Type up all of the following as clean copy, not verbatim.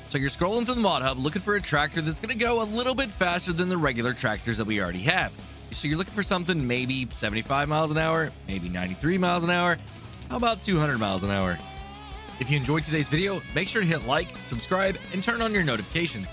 So you're scrolling through the mod hub looking for a tractor that's going to go a little bit faster than the regular tractors that we already have. So you're looking for something maybe 75 miles an hour, maybe 93 miles an hour. How about 200 miles an hour? If you enjoyed today's video, make sure to hit like, subscribe, and turn on your notifications.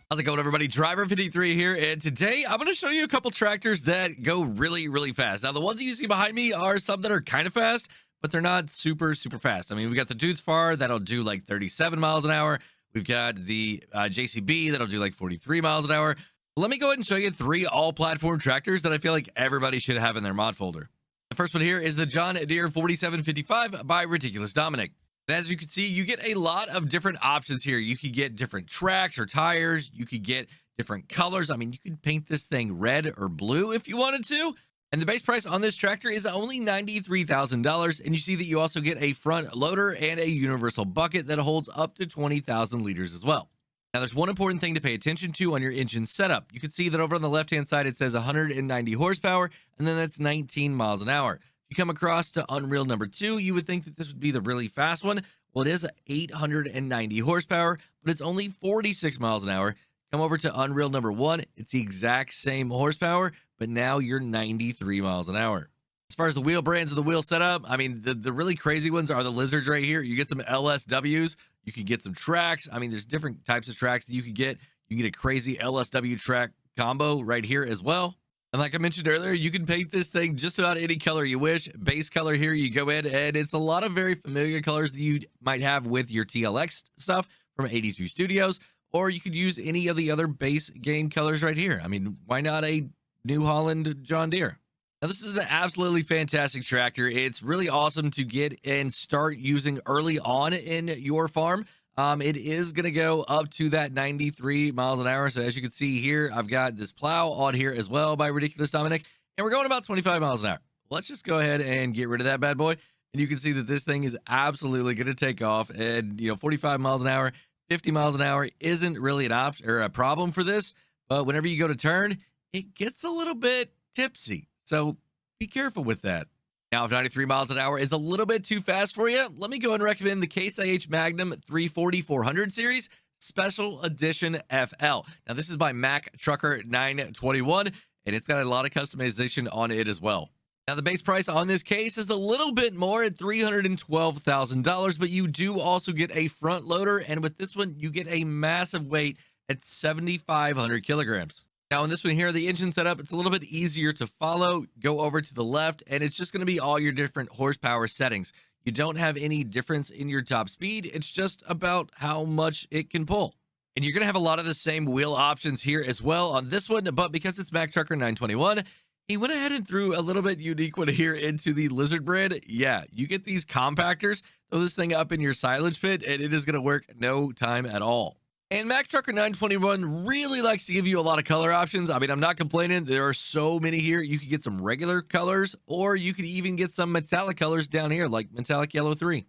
How's it going, everybody? Driver53 here, and today I'm going to show you a couple tractors that go really, really fast. Now, the ones that you see behind me are some that are kind of fast, but they're not super, super fast. I mean, we got the Dudes that'll do like 37 miles an hour. We've got the JCB that'll do like 43 miles an hour. Let me go ahead and show you three all-platform tractors that I feel like everybody should have in their mod folder. The first one here is the John Deere 4755 by Ridiculous Dominick. And as you can see, you get a lot of different options here. You could get different tracks or tires. You could get different colors. I mean, you could paint this thing red or blue if you wanted to. And the base price on this tractor is only $93,000. And you see that you also get a front loader and a universal bucket that holds up to 20,000 liters as well. Now, there's one important thing to pay attention to on your engine setup. You can see that over on the left-hand side, it says 190 horsepower, and then that's 19 miles an hour. If you come across to Unreal number 2, you would think that this would be the really fast one. Well, it is 890 horsepower, but it's only 46 miles an hour. Come over to Unreal number 1, it's the exact same horsepower, but now you're 93 miles an hour. As far as the wheel brands of the wheel setup, I mean, the really crazy ones are the Lizards right here. You get some LSWs. You can get some tracks. I mean, there's different types of tracks that you could get. You can get a crazy LSW track combo right here as well. And like I mentioned earlier, you can paint this thing just about any color you wish. Base color here, you go in, and it's a lot of very familiar colors that you might have with your TLX stuff from 82 Studios, or you could use any of the other base game colors right here. I mean, why not a New Holland John Deere? Now, this is an absolutely fantastic tractor. It's really awesome to get and start using early on in your farm. It is going to go up to that 93 miles an hour. So as you can see here, I've got this plow on here as well by Ridiculous Dominick, and we're going about 25 miles an hour. Let's just go ahead and get rid of that bad boy. And you can see that this thing is absolutely going to take off. And, 45 miles an hour, 50 miles an hour isn't really an option or a problem for this. But whenever you go to turn, it gets a little bit tipsy. So be careful with that. Now, if 93 miles an hour is a little bit too fast for you, let me go and recommend the Case IH Magnum 340-400 series Special Edition FL. Now, this is by MarkThor 921, and it's got a lot of customization on it as well. Now, the base price on this case is a little bit more at $312,000, but you do also get a front loader, and with this one, you get a massive weight at 7,500 kilograms. Now, in this one here, the engine setup, it's a little bit easier to follow. Go over to the left, and it's just going to be all your different horsepower settings. You don't have any difference in your top speed. It's just about how much it can pull. And you're going to have a lot of the same wheel options here as well on this one, but because it's MarkThor 921, he went ahead and threw a little bit unique one here into the Lizard brand. Yeah, you get these compactors, throw this thing up in your silage pit, and it is going to work no time at all. And MarkThor 921 really likes to give you a lot of color options. I mean, I'm not complaining. There are so many here. You could get some regular colors, or you could even get some metallic colors down here, like Metallic Yellow 3.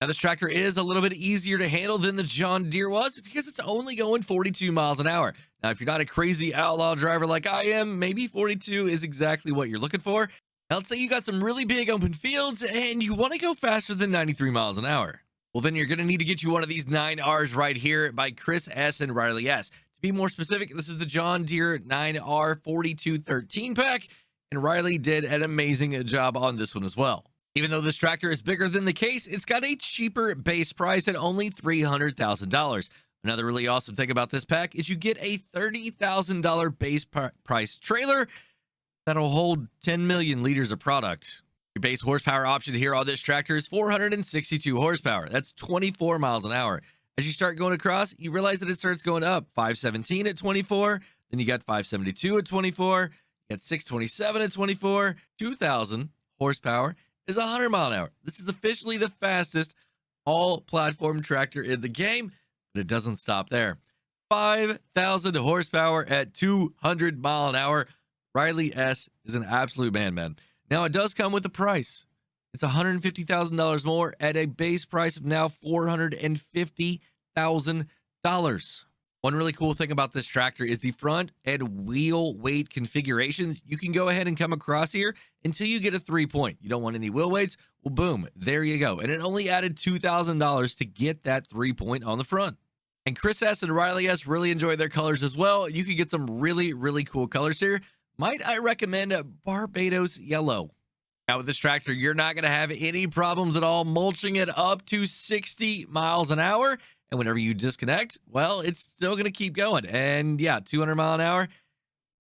Now, this tractor is a little bit easier to handle than the John Deere was because it's only going 42 miles an hour. Now, if you're not a crazy outlaw driver like I am, maybe 42 is exactly what you're looking for. Now, let's say you got some really big open fields and you want to go faster than 93 miles an hour. Well, then you're going to need to get you one of these 9Rs right here by Chris S. and Riley S. To be more specific, this is the John Deere 9R 4213 pack, and Riley did an amazing job on this one as well. Even though this tractor is bigger than the case, it's got a cheaper base price at only $300,000. Another really awesome thing about this pack is you get a $30,000 base price trailer that'll hold 10 million liters of product. Your base horsepower option here on this tractor is 462 horsepower. That's 24 miles an hour. As you start going across, you realize that it starts going up. 517 at 24, then you got 572 at 24, you got 627 at 24, 2,000 horsepower is 100 mile an hour. This is officially the fastest all-platform tractor in the game, but it doesn't stop there. 5,000 horsepower at 200 mile an hour. Riley S. is an absolute man. Now, it does come with a price. It's $150,000 more at a base price of now $450,000. One really cool thing about this tractor is the front and wheel weight configurations. You can go ahead and come across here until you get a 3-point. You don't want any wheel weights? Well, boom, there you go. And it only added $2,000 to get that 3-point on the front. And Chris S and Riley S really enjoy their colors as well. You can get some really cool colors here. Might I recommend Barbados Yellow? Now with this tractor, you're not going to have any problems at all mulching it up to 60 miles an hour. And whenever you disconnect, well, it's still going to keep going. And yeah, 200 mile an hour,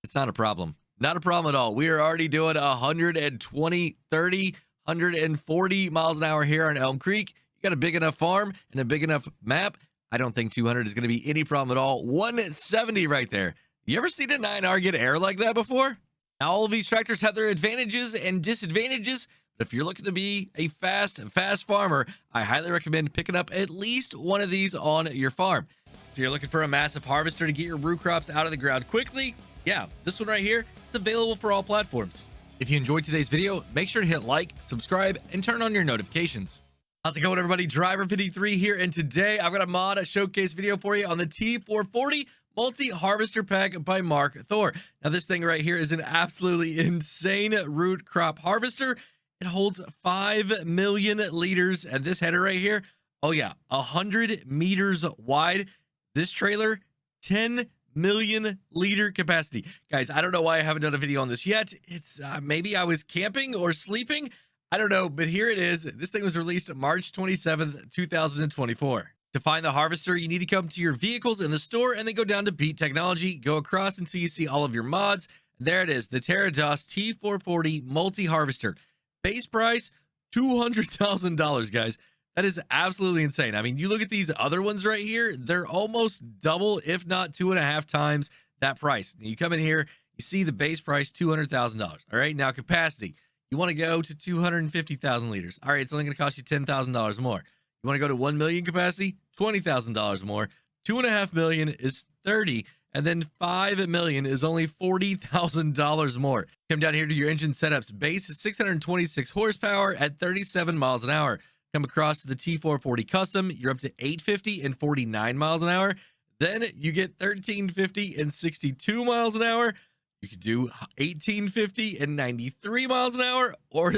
it's not a problem. Not a problem at all. We are already doing 120, 30, 140 miles an hour here on Elm Creek. You got a big enough farm and a big enough map. I don't think 200 is going to be any problem at all. 170 right there. You ever seen a 9R get air like that before? Now, all of these tractors have their advantages and disadvantages. But if you're looking to be a fast farmer, I highly recommend picking up at least one of these on your farm. So you're looking for a massive harvester to get your root crops out of the ground quickly? Yeah, this one right here, it's available for all platforms. If you enjoyed today's video, make sure to hit like, subscribe, and turn on your notifications. How's it going, everybody? Driver53 here, and today I've got a mod showcase video for you on the T440 multi-harvester pack by MarkThor. Now, this thing right here is an absolutely insane root crop harvester. It holds 5 million liters, and this header right here, oh yeah, 100 meters wide. This trailer, 10 million liter capacity. Guys, I don't know why I haven't done a video on this yet. It's maybe I was camping or sleeping. I don't know, but here it is. This thing was released March 27th, 2024. To find the harvester, you need to come to your vehicles in the store and then go down to Beat Technology, go across until you see all of your mods. There it is, the TerraDOS T440 multi-harvester. Base price, $200,000, guys. That is absolutely insane. I mean, you look at these other ones right here, they're almost double, if not 2.5 times that price. You come in here, you see the base price, $200,000. All right, now capacity. You want to go to 250,000 liters. All right, it's only going to cost you $10,000 more. You want to go to 1 million capacity? $20,000 more. 2.5 million is 30, and then 5 million is only $40,000 more. Come down here to your engine setups. Base is 626 horsepower at 37 miles an hour. Come across to the T440 custom, you're up to 850 and 49 miles an hour. Then you get 1350 and 62 miles an hour. You could do 1850 and 93 miles an hour, or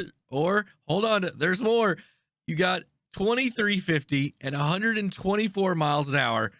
hold on, there's more. You got 2350 and 124 miles an hour,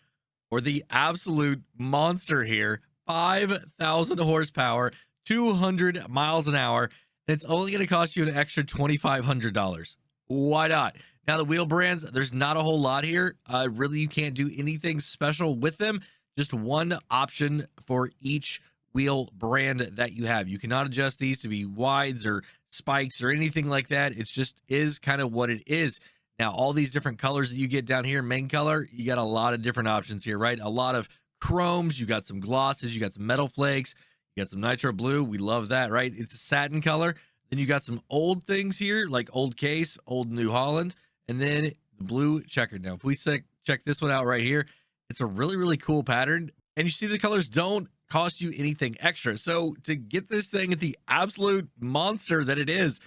or the absolute monster here, 5,000 horsepower, 200 miles an hour, and it's only going to cost you an extra $2,500. Why not? Now, the wheel brands, there's not a whole lot here. Really, you can't do anything special with them. Just one option for each wheel brand that you have. You cannot adjust these to be wides or spikes or anything like that. It's just is kind of what it is. Now, all these different colors that you get down here, main color, you got a lot of different options here, right? A lot of chromes, you got some glosses, you got some metal flakes, you got some nitro blue. We love that, right? It's a satin color. Then you got some old things here, like old case, old New Holland, and then the blue checkered. Now, if we check this one out right here, it's a really cool pattern. And you see the colors don't cost you anything extra. So to get this thing at the absolute monster that it is,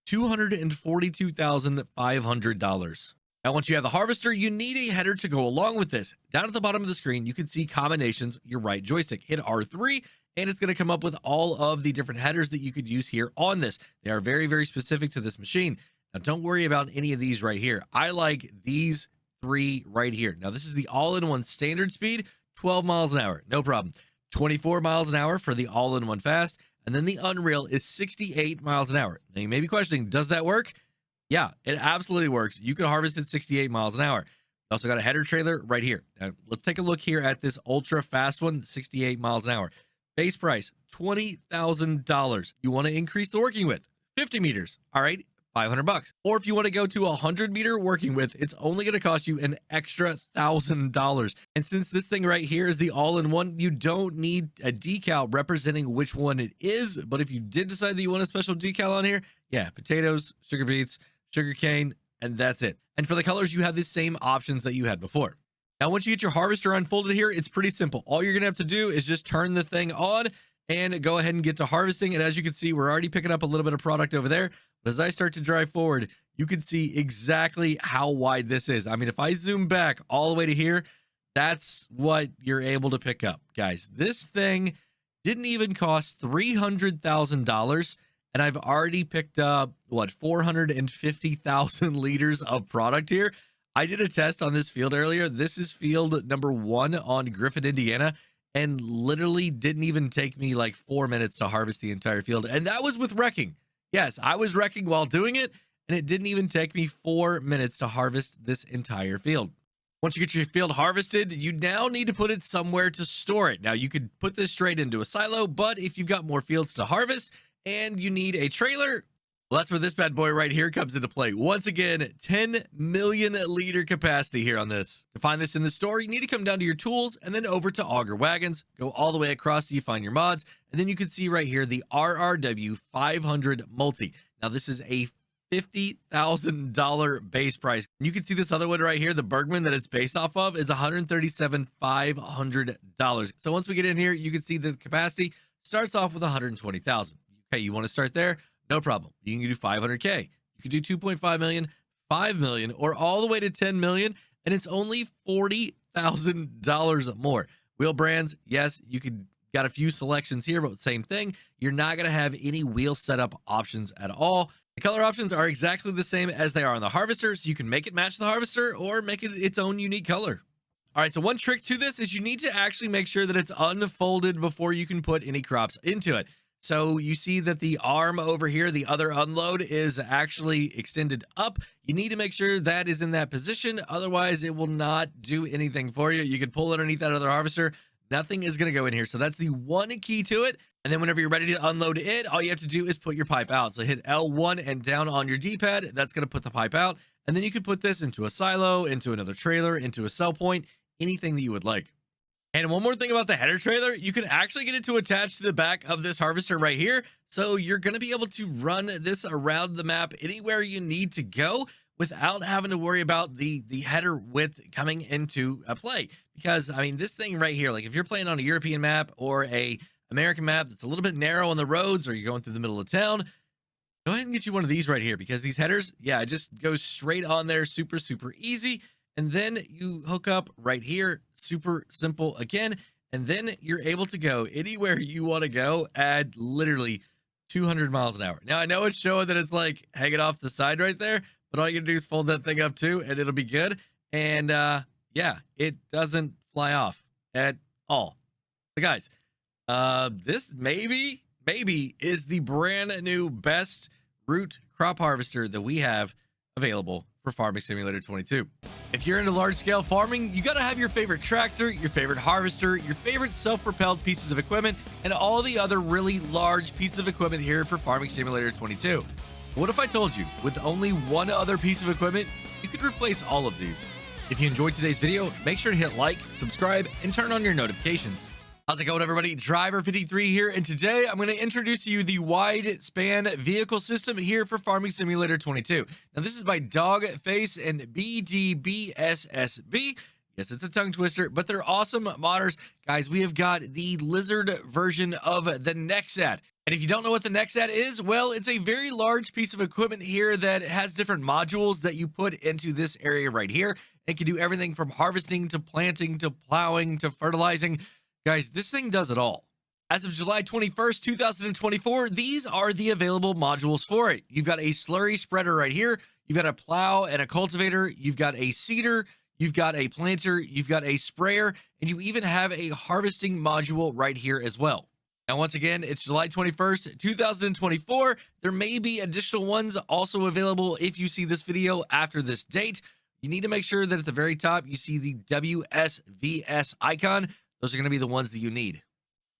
$242,500. Now, once you have the harvester, you need a header to go along with this. Down at the bottom of the screen, you can see combinations, your right joystick. Hit R3, and it's going to come up with all of the different headers that you could use here on this. They are very specific to this machine. Now, don't worry about any of these right here. I like these 3 right here. Now, this is the all-in-one standard speed, 12 miles an hour. No problem. 24 miles an hour for the all-in-one fast. And then the Unreal is 68 miles an hour. Now, you may be questioning, does that work? Yeah, it absolutely works. You can harvest at 68 miles an hour. You also got a header trailer right here. Now, let's take a look here at this ultra fast one, 68 miles an hour. Base price, $20,000. You want to increase the working width, 50 meters. All right, $500. Or if you want to go to a 100-meter working width, it's only going to cost you an extra $1,000. And since this thing right here is the all-in-one, you don't need a decal representing which one it is. But if you did decide that you want a special decal on here, yeah, potatoes, sugar beets, sugar cane, and that's it. And for the colors, you have the same options that you had before. Now, once you get your harvester unfolded here, it's pretty simple. All you're going to have to do is just turn the thing on and go ahead and get to harvesting. And as you can see, we're already picking up a little bit of product over there. But as I start to drive forward, you can see exactly how wide this is. I mean, if I zoom back all the way to here, that's what you're able to pick up, guys. This thing didn't even cost $300,000, and I've already picked up, what, 450,000 liters of product here. I did a test on this field earlier. This is field number 1 on Griffin, Indiana, and literally didn't even take me like 4 minutes to harvest the entire field. And that was with wrecking. Yes, I was wrecking while doing it, and it didn't even take me 4 minutes to harvest this entire field. Once you get your field harvested, you now need to put it somewhere to store it. Now, you could put this straight into a silo, but if you've got more fields to harvest and you need a trailer, well, that's where this bad boy right here comes into play. Once again, 10 million liter capacity here on this. To find this in the store, you need to come down to your tools and then over to Auger Wagons. Go all the way across so you find your mods. And then you can see right here the RRW 500 Multi. Now, this is a $50,000 base price. You can see this other one right here, the Bergman that it's based off of is $137,500. So once we get in here, you can see the capacity starts off with 120,000. Okay, you want to start there? No problem. You can do 500K. You could do 2.5 million, 5 million, or all the way to 10 million, and it's only $40,000 more. Wheel brands, yes, you could got a few selections here, but same thing. You're not going to have any wheel setup options at all. The color options are exactly the same as they are on the harvester, so you can make it match the harvester or make it its own unique color. All right, so one trick to this is you need to actually make sure that it's unfolded before you can put any crops into it. So you see that the arm over here, the other unload, is actually extended up. You need to make sure that is in that position. Otherwise, it will not do anything for you. You could pull it underneath that other harvester. Nothing is going to go in here. So that's the one key to it. And then whenever you're ready to unload it, all you have to do is put your pipe out. So hit L1 and down on your D-pad. That's going to put the pipe out. And then you can put this into a silo, into another trailer, into a sell point, anything that you would like. And one more thing about the header trailer, you can actually get it to attach to the back of this harvester right here. So you're going to be able to run this around the map anywhere you need to go without having to worry about the header width coming into a play. Because, I mean, this thing right here, like if you're playing on a European map or a American map that's a little bit narrow on the roads, or you're going through the middle of town, go ahead and get you one of these right here, because these headers, yeah, it just goes straight on there, super, super easy. And then you hook up right here, super simple again. And then you're able to go anywhere you want to go at literally 200 miles an hour. Now, I know it's showing that it's like hanging off the side right there, but all you gotta do is fold that thing up too, and it'll be good. And yeah, it doesn't fly off at all. So guys, this maybe is the brand new best root crop harvester that we have available for Farming Simulator 22. If you're into large scale farming, you got to have your favorite tractor, your favorite harvester, your favorite self-propelled pieces of equipment, and all the other really large pieces of equipment here for Farming Simulator 22. What if I told you with only one other piece of equipment, you could replace all of these? If you enjoyed today's video, make sure to hit like, subscribe, and turn on your notifications. How's it going, everybody? Driver53 here, and today I'm going to introduce to you the wide span vehicle system here for Farming Simulator 22. Now, this is by Dogface and BDBSSB. Yes, it's a tongue twister, but they're awesome modders. Guys, we have got the lizard version of the Nexat. And if you don't know what the Nexat is, well, it's a very large piece of equipment here that has different modules that you put into this area right here. It can do everything from harvesting to planting to plowing to fertilizing. Guys, this thing does it all. As of July 21st, 2024, these are the available modules for it. You've got a slurry spreader right here. You've got a plow and a cultivator. You've got a seeder. You've got a planter. You've got a sprayer. And you even have a harvesting module right here as well. Now, once again, it's July 21st, 2024. There may be additional ones also available if you see this video after this date. You need to make sure that at the very top, you see the WSVS icon. Those are going to be the ones that you need.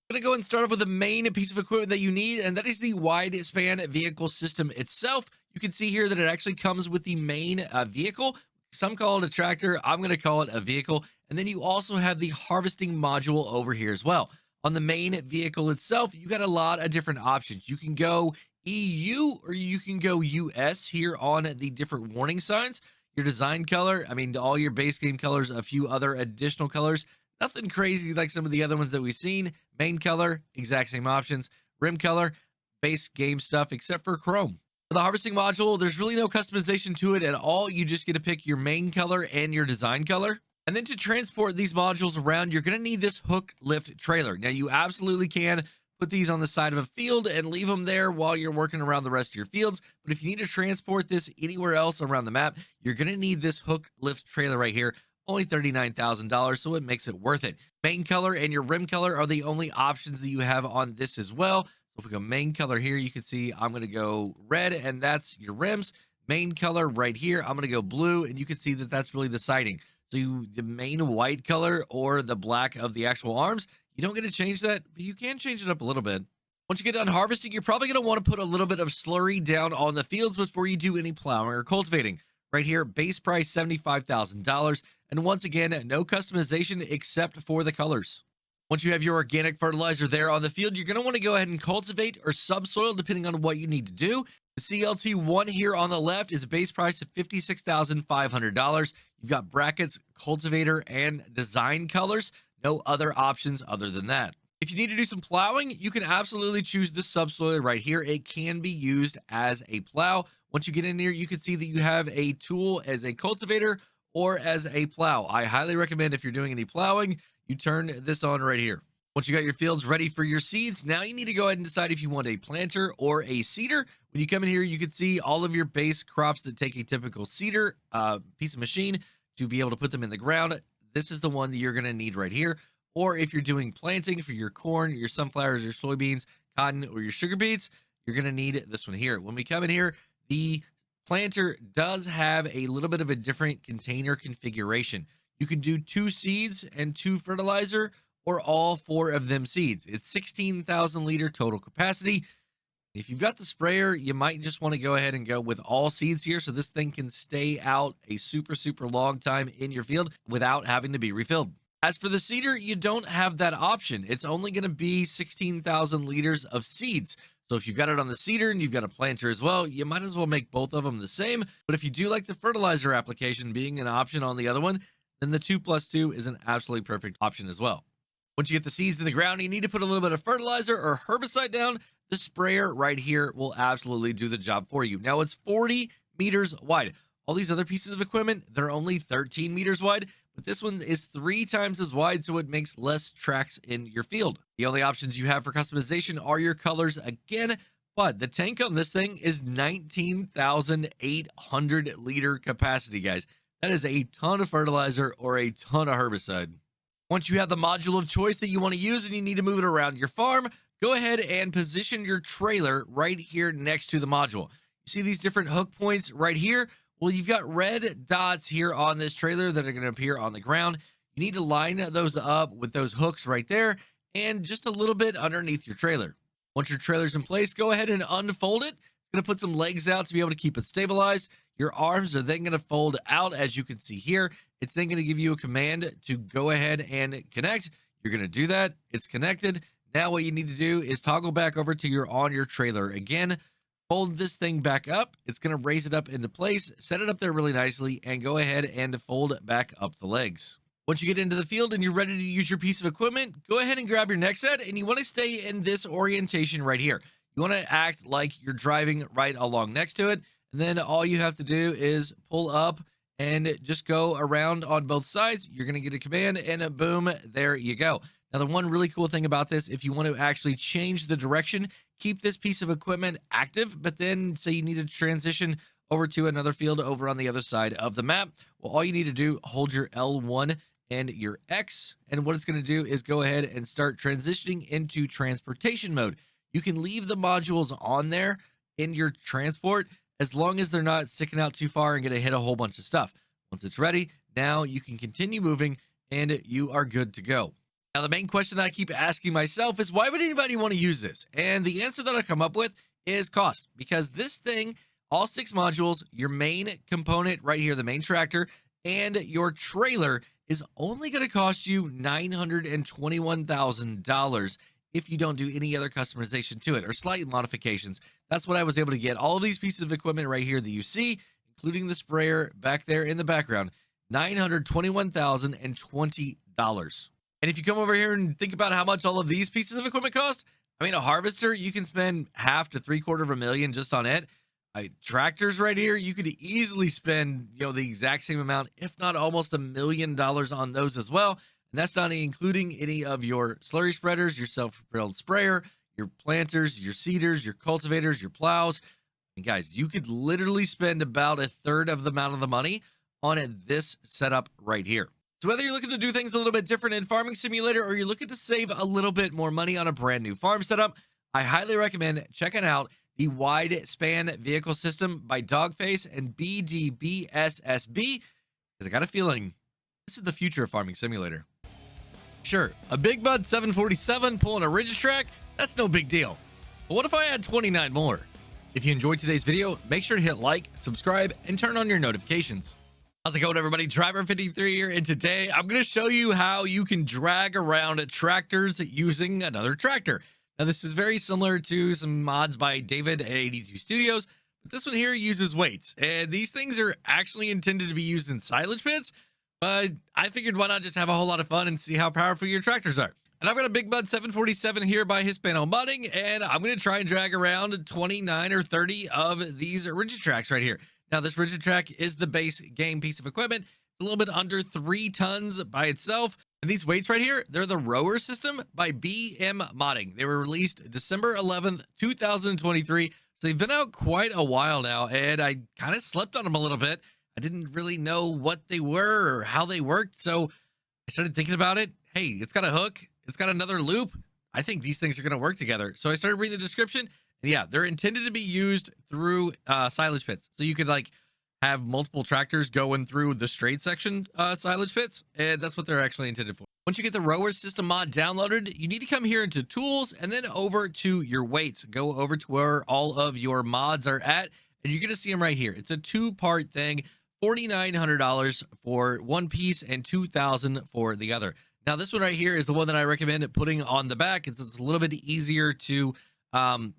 I'm going to go and start off with the main piece of equipment that you need, and that is the wide span vehicle system itself. You can see here that it actually comes with the main vehicle. Some call it a tractor. I'm going to call it a vehicle. And then you also have the harvesting module over here as well. On the main vehicle itself, you got a lot of different options. You can go EU or you can go US here on the different warning signs. Your design color, I mean, all your base game colors, a few other additional colors. Nothing crazy like some of the other ones that we've seen. Main color, exact same options. Rim color, base game stuff, except for chrome. For the harvesting module, there's really no customization to it at all. You just get to pick your main color and your design color. And then to transport these modules around, you're going to need this hook lift trailer. Now, you absolutely can put these on the side of a field and leave them there while you're working around the rest of your fields. But if you need to transport this anywhere else around the map, you're going to need this hook lift trailer right here. Only $39,000, so it makes it worth it. Main color and your rim color are the only options that you have on this as well. So if we go main color here, you can see I'm going to go red, and that's your rims. Main color right here, I'm going to go blue, and you can see that that's really the siding. So the main white color or the black of the actual arms, you don't get to change that, but you can change it up a little bit. Once you get done harvesting, you're probably going to want to put a little bit of slurry down on the fields before you do any plowing or cultivating. Right here, base price $75,000, and once again, no customization except for the colors. Once you have your organic fertilizer there on the field, you're going to want to go ahead and cultivate or subsoil depending on what you need to do. The CLT1 here on the left is a base price of $56,500. You've got brackets, cultivator, and design colors. No other options other than that. If you need to do some plowing, you can absolutely choose the subsoil right here. It can be used as a plow. Once you get in here, you can see that you have a tool as a cultivator or as a plow. I highly recommend if you're doing any plowing, you turn this on right here. Once you got your fields ready for your seeds, now you need to go ahead and decide if you want a planter or a seeder. When you come in here, you can see all of your base crops that take a typical seeder piece of machine to be able to put them in the ground. This is the one that you're going to need right here. Or if you're doing planting for your corn, your sunflowers, your soybeans, cotton, or your sugar beets, you're going to need this one here. When we come in here, the planter does have a little bit of a different container configuration. You can do 2 seeds and 2 fertilizer, or all 4 of them seeds. It's 16,000 liter total capacity. If you've got the sprayer, you might just want to go ahead and go with all seeds here, so this thing can stay out a super long time in your field without having to be refilled. As for the seeder, you don't have that option. It's only going to be 16,000 liters of seeds. So if you've got it on the seeder and you've got a planter as well, you might as well make both of them the same. But if you do like the fertilizer application being an option on the other one, then the 2+2 is an absolutely perfect option as well. Once you get the seeds in the ground, you need to put a little bit of fertilizer or herbicide down. The sprayer right here will absolutely do the job for you. Now it's 40 meters wide. All these other pieces of equipment, they're only 13 meters wide, but this one is 3 times as wide, so it makes less tracks in your field. The only options you have for customization are your colors again, but the tank on this thing is 19,800 liter capacity, guys. That is a ton of fertilizer or a ton of herbicide. Once you have the module of choice that you want to use and you need to move it around your farm, go ahead and position your trailer right here next to the module. You see these different hook points right here? Well, you've got red dots here on this trailer that are going to appear on the ground. You need to line those up with those hooks right there and just a little bit underneath your trailer. Once your trailer's in place, go ahead and unfold it. It's going to put some legs out to be able to keep it stabilized. Your arms are then going to fold out, as you can see here. It's then going to give you a command to go ahead and connect. You're going to do that. It's connected. Now what you need to do is toggle back over to your trailer again. Fold this thing back up. It's going to raise it up into place, set it up there really nicely, and go ahead and fold back up the legs. Once you get into the field and you're ready to use your piece of equipment, go ahead and grab your neck set, and you want to stay in this orientation right here. You want to act like you're driving right along next to it, and then all you have to do is pull up and just go around on both sides. You're going to get a command, and boom, there you go. Now, the one really cool thing about this, if you want to actually change the direction, keep this piece of equipment active, but then say you need to transition over to another field over on the other side of the map, well, all you need to do, hold your L1 and your X, and what it's going to do is go ahead and start transitioning into transportation mode. You can leave the modules on there in your transport as long as they're not sticking out too far and going to hit a whole bunch of stuff. Once it's ready, now you can continue moving and you are good to go. Now, the main question that I keep asking myself is, why would anybody want to use this? And the answer that I come up with is cost, because this thing, all 6 modules, your main component right here, the main tractor, and your trailer is only going to cost you $921,000 if you don't do any other customization to it or slight modifications. That's what I was able to get. All of these pieces of equipment right here that you see, including the sprayer back there in the background, $921,020. And if you come over here and think about how much all of these pieces of equipment cost, I mean, a harvester, you can spend $500,000 to $750,000 just on it. Tractors right here, you could easily spend, the exact same amount, if not almost $1 million on those as well. And that's not including any of your slurry spreaders, your self-propelled sprayer, your planters, your seeders, your cultivators, your plows. And guys, you could literally spend about a third of the amount of the money on this setup right here. So whether you're looking to do things a little bit different in Farming Simulator or you're looking to save a little bit more money on a brand new farm setup, I highly recommend checking out the Wide Span Vehicle System by Dogface and BDBSSB, because I got a feeling this is the future of Farming Simulator. Sure, a BigBud 747 pulling a Ridge Track, that's no big deal. But what if I had 29 more? If you enjoyed today's video, make sure to hit like, subscribe, and turn on your notifications. How's it going, everybody? Driver53 here, and today I'm going to show you how you can drag around tractors using another tractor. Now, this is very similar to some mods by David at 82 Studios, but this one here uses weights, and these things are actually intended to be used in silage pits, but I figured why not just have a whole lot of fun and see how powerful your tractors are. And I've got a BigBud 747 here by Hispano modding, and I'm going to try and drag around 29 or 30 of these rigid tracks right here. Now, this rigid track is the base game piece of equipment. It's a little bit under 3 tons by itself. And these weights right here, they're the Röwer System by BM Modding. They were released December 11th, 2023. So they've been out quite a while now, and I kind of slept on them a little bit. I didn't really know what they were or how they worked. So I started thinking about it. Hey, it's got a hook. It's got another loop. I think these things are going to work together. So I started reading the description. And yeah, they're intended to be used through silage pits. So you could like have multiple tractors going through the straight section silage pits. And that's what they're actually intended for. Once you get the Röwer System mod downloaded, you need to come here into tools and then over to your weights. Go over to where all of your mods are at. And you're going to see them right here. It's a 2-part thing. $4,900 for one piece and $2,000 for the other. Now, this one right here is the one that I recommend putting on the back. It's a little bit easier to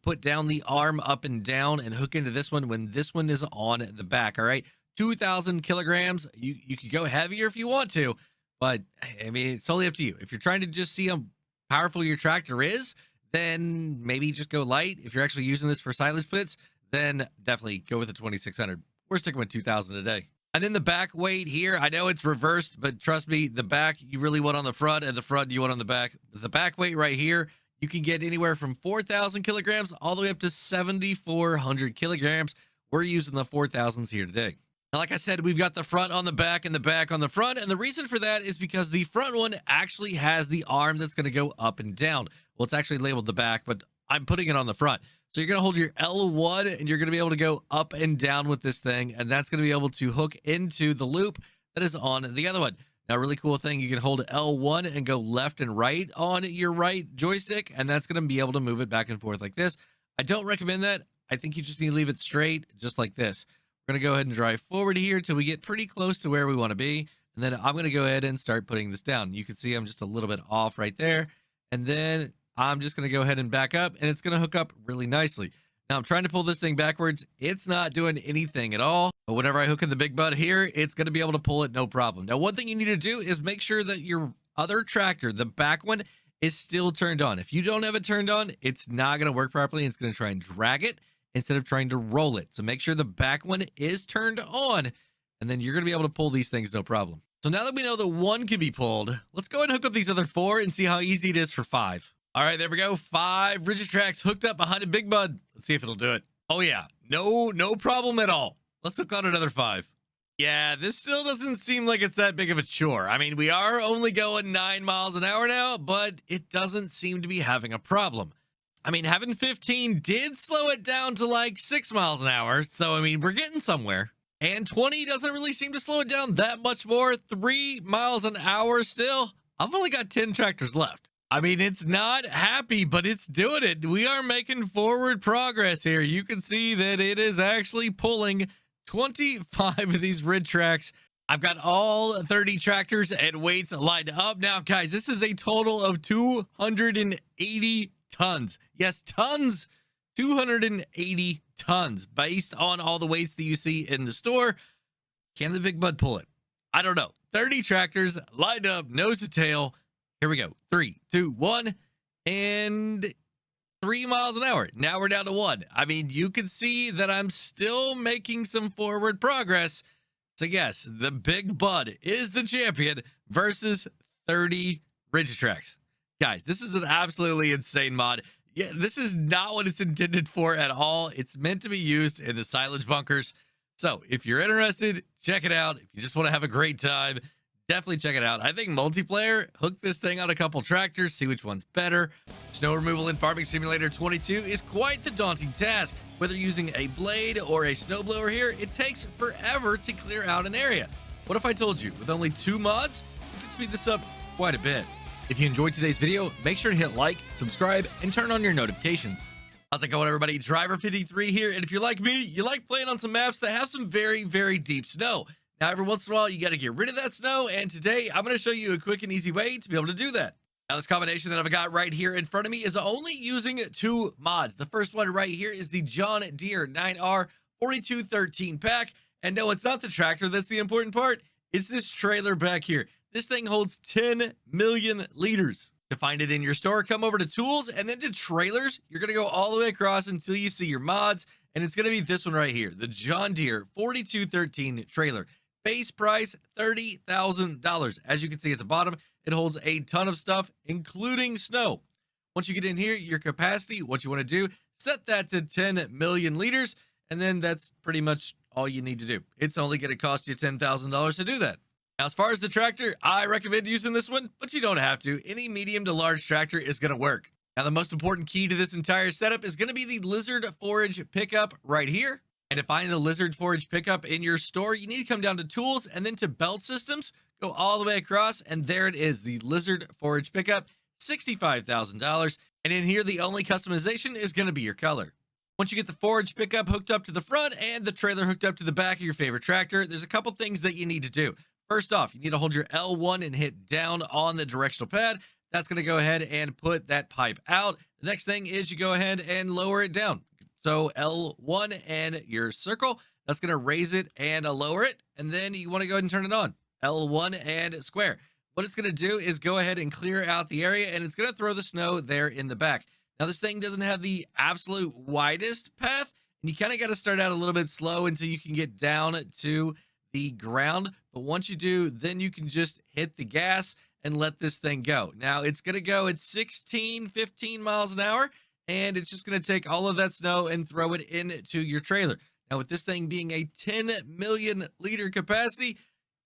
put down the arm up and down and hook into this one when this one is on the back. All right, 2,000 kilograms. You could go heavier if you want to, but I mean, it's totally up to you. If you're trying to just see how powerful your tractor is, then maybe just go light. If you're actually using this for silage pits, then definitely go with the 2,600. We're sticking with 2,000 a day. And then the back weight here, I know it's reversed, but trust me, the back you really want on the front and the front you want on the back. The back weight right here, you can get anywhere from 4,000 kilograms all the way up to 7,400 kilograms. We're using the 4,000s here today. Now, like I said, we've got the front on the back and the back on the front. And the reason for that is because the front one actually has the arm that's going to go up and down. Well, it's actually labeled the back, but I'm putting it on the front. So you're going to hold your L1 and you're going to be able to go up and down with this thing. And that's going to be able to hook into the loop that is on the other one. Now, really cool thing, you can hold L1 and go left and right on your right joystick. And that's going to be able to move it back and forth like this. I don't recommend that. I think you just need to leave it straight, just like this. We're going to go ahead and drive forward here till we get pretty close to where we want to be. And then I'm going to go ahead and start putting this down. You can see I'm just a little bit off right there. And then I'm just going to go ahead and back up, and it's going to hook up really nicely. Now, I'm trying to pull this thing backwards. It's not doing anything at all. But whenever I hook in the BigBud here, it's going to be able to pull it no problem. Now, one thing you need to do is make sure that your other tractor, the back one, is still turned on. If you don't have it turned on, it's not going to work properly. It's going to try and drag it instead of trying to roll it. So make sure the back one is turned on, and then you're going to be able to pull these things no problem. So now that we know that one can be pulled, let's go ahead and hook up these other 4 and see how easy it is for 5. All right, there we go. 5 rigid tracks hooked up behind a BigBud. Let's see if it'll do it. Oh yeah, no problem at all. Let's hook on another 5. Yeah, this still doesn't seem like it's that big of a chore. I mean, we are only going 9 miles an hour now, but it doesn't seem to be having a problem. I mean, having 15 did slow it down to like 6 miles an hour. So, I mean, we're getting somewhere. And 20 doesn't really seem to slow it down that much more. 3 miles an hour still. I've only got 10 tractors left. I mean, it's not happy, but it's doing it. We are making forward progress here. You can see that it is actually pulling 25 of these rid tracks. I've got all 30 tractors and weights lined up. Now, guys, this is a total of 280 tons. Yes, tons. 280 tons based on all the weights that you see in the store. Can the BigBud pull it? I don't know. 30 tractors lined up, nose to tail. Here we go. 3, 2, 1, and 3 miles an hour. Now we're down to 1. I mean, you can see that I'm still making some forward progress. So yes, the BigBud is the champion versus 30 rigid tracks. Guys, this is an absolutely insane mod. Yeah, this is not what it's intended for at all. It's meant to be used in the silage bunkers. So if you're interested, check it out. If you just want to have a great time, definitely check it out. I think multiplayer, hook this thing on a couple tractors, see which one's better. Snow removal in Farming Simulator 22 is quite the daunting task. Whether using a blade or a snowblower here, it takes forever to clear out an area. What if I told you, with only 2 mods, you can speed this up quite a bit? If you enjoyed today's video, make sure to hit like, subscribe, and turn on your notifications. How's it going, everybody? Driver53 here, and if you're like me, you like playing on some maps that have some very, very deep snow. Now, every once in a while, you got to get rid of that snow, and today, I'm going to show you a quick and easy way to be able to do that. Now, this combination that I've got right here in front of me is only using 2 mods. The first one right here is the John Deere 9R 4213 pack, and no, it's not the tractor that's the important part. It's this trailer back here. This thing holds 10 million liters. To find it in your store, come over to tools and then to trailers. You're going to go all the way across until you see your mods. And it's going to be this one right here, the John Deere 4213 trailer. Base price, $30,000. As you can see at the bottom, it holds a ton of stuff, including snow. Once you get in here, your capacity, what you want to do, set that to 10 million liters. And then that's pretty much all you need to do. It's only going to cost you $10,000 to do that. Now, as far as the tractor, I recommend using this one, but you don't have to. Any medium to large tractor is going to work. Now, the most important key to this entire setup is going to be the Lizard Forage pickup right here. And to find the Lizard Forage pickup in your store, you need to come down to tools and then to belt systems, go all the way across, and there it is, the Lizard Forage pickup, $65,000. And in here, the only customization is going to be your color. Once you get the forage pickup hooked up to the front and the trailer hooked up to the back of your favorite tractor, there's a couple things that you need to do. First off, you need to hold your L1 and hit down on the directional pad. That's going to go ahead and put that pipe out. The next thing is you go ahead and lower it down. So L1 and your circle, that's going to raise it and lower it. And then you want to go ahead and turn it on. L1 and square. What it's going to do is go ahead and clear out the area, and it's going to throw the snow there in the back. Now, this thing doesn't have the absolute widest path, and you kind of got to start out a little bit slow until you can get down to the ground. But once you do, then you can just hit the gas and let this thing go. Now, it's going to go at 15 miles an hour, and it's just going to take all of that snow and throw it into your trailer. Now, with this thing being a 10 million liter capacity,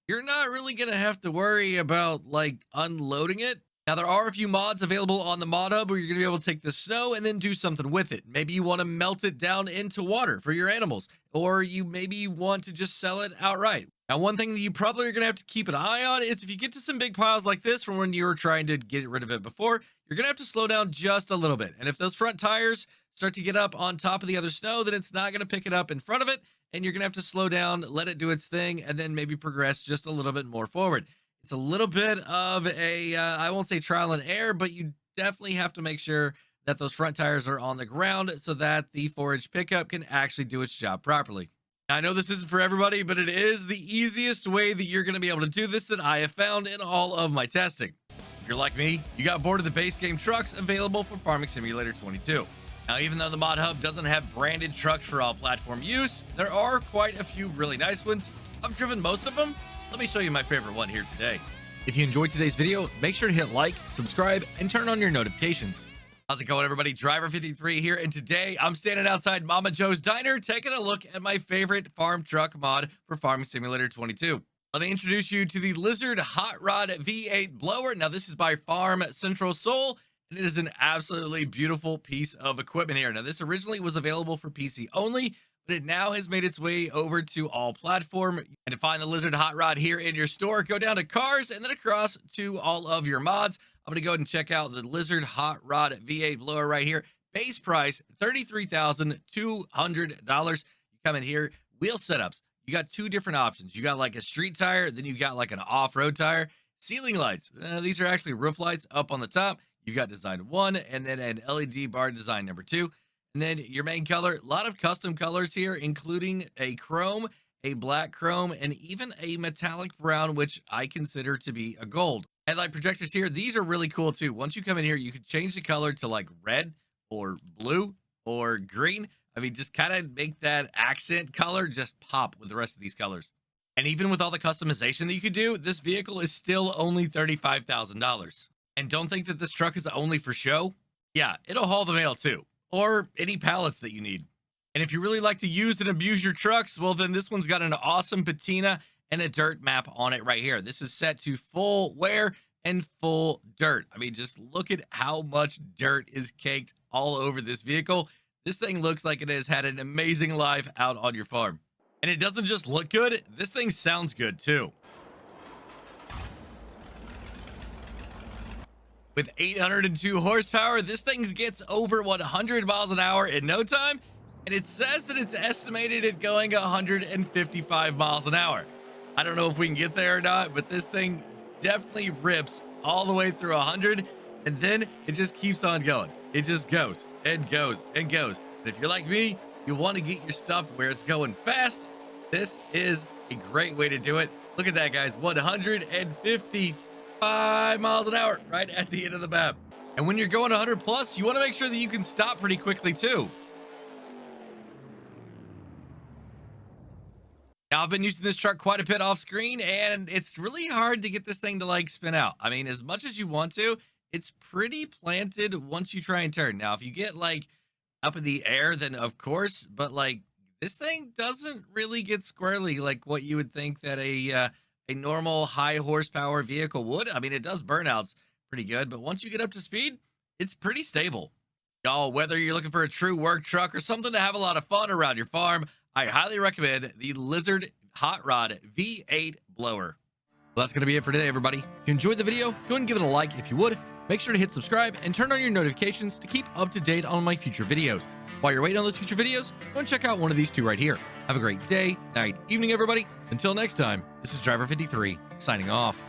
you're not really going to have to worry about like unloading it. Now, there are a few mods available on the mod hub where you're going to be able to take the snow and then do something with it. Maybe you want to melt it down into water for your animals, or you maybe want to just sell it outright. Now, one thing that you probably are going to have to keep an eye on is if you get to some big piles like this from when you were trying to get rid of it before, you're going to have to slow down just a little bit. And if those front tires start to get up on top of the other snow, then it's not going to pick it up in front of it. And you're going to have to slow down, let it do its thing, and then maybe progress just a little bit more forward. It's a little bit of a, I won't say trial and error, but you definitely have to make sure that those front tires are on the ground so that the forage pickup can actually do its job properly. Now, I know this isn't for everybody, but it is the easiest way that you're going to be able to do this that I have found in all of my testing. If you're like me, you got bored of the base game trucks available for Farming Simulator 22. Now, even though the mod hub doesn't have branded trucks for all platform use, there are quite a few really nice ones. I've driven most of them. Let me show you my favorite one here today. If you enjoyed today's video, make sure to hit like, subscribe, and turn on your notifications. How's it going, everybody? Driver53 here, and today I'm standing outside Mama Joe's Diner taking a look at my favorite farm truck mod for Farming Simulator 22. Let me introduce you to the Lizard HotRod V8 blower. Now, this is by Farm Centro-Sul, and it is an absolutely beautiful piece of equipment here. Now, this originally was available for PC only, but it now has made its way over to all platform. And to find the Lizard HotRod here in your store, go down to cars and then across to all of your mods. I'm going to go ahead and check out the Lizard HotRod V8 blower right here. Base price, $33,200. You come in here, wheel setups. You got 2 different options. You got like a street tire, then you got like an off-road tire. Ceiling lights. These are actually roof lights up on the top. You've got design 1 and then an LED bar design number 2. And then your main color, a lot of custom colors here, including a chrome, a black chrome, and even a metallic brown, which I consider to be a gold. Headlight projectors here, these are really cool too. Once you come in here, you can change the color to like red or blue or green. I mean, just kind of make that accent color just pop with the rest of these colors. And even with all the customization that you could do, this vehicle is still only $35,000. And don't think that this truck is only for show. Yeah, it'll haul the mail too, or any pallets that you need. And if you really like to use and abuse your trucks, well, then this one's got an awesome patina and a dirt map on it right here. This is set to full wear and full dirt. I mean, just look at how much dirt is caked all over this vehicle. This thing looks like it has had an amazing life out on your farm. And it doesn't just look good, this thing sounds good too. With 802 horsepower, this thing gets over 100 miles an hour in no time, and it says that it's estimated at going 155 miles an hour. I don't know if we can get there or not, but this thing definitely rips all the way through 100, and then it just keeps on going. It just goes and goes and goes. And if you're like me, you want to get your stuff where it's going fast, this is a great way to do it. Look at that, guys. 155 miles an hour right at the end of the map. And when you're going 100 plus, you want to make sure that you can stop pretty quickly too. Now, I've been using this truck quite a bit off screen, and it's really hard to get this thing to like spin out. I mean, as much as you want to, it's pretty planted once you try and turn. Now, if you get like up in the air, then of course, but like this thing doesn't really get squirrely like what you would think that a normal high horsepower vehicle would. I mean, it does burnouts pretty good, but once you get up to speed, it's pretty stable. Y'all, whether you're looking for a true work truck or something to have a lot of fun around your farm, I highly recommend the Lizard HotRod V8 blower. Well, that's going to be it for today, everybody. If you enjoyed the video, go ahead and give it a like if you would. Make sure to hit subscribe and turn on your notifications to keep up to date on my future videos. While you're waiting on those future videos, go and check out one of these two right here. Have a great day, night, evening, everybody. Until next time, this is Driver53 signing off.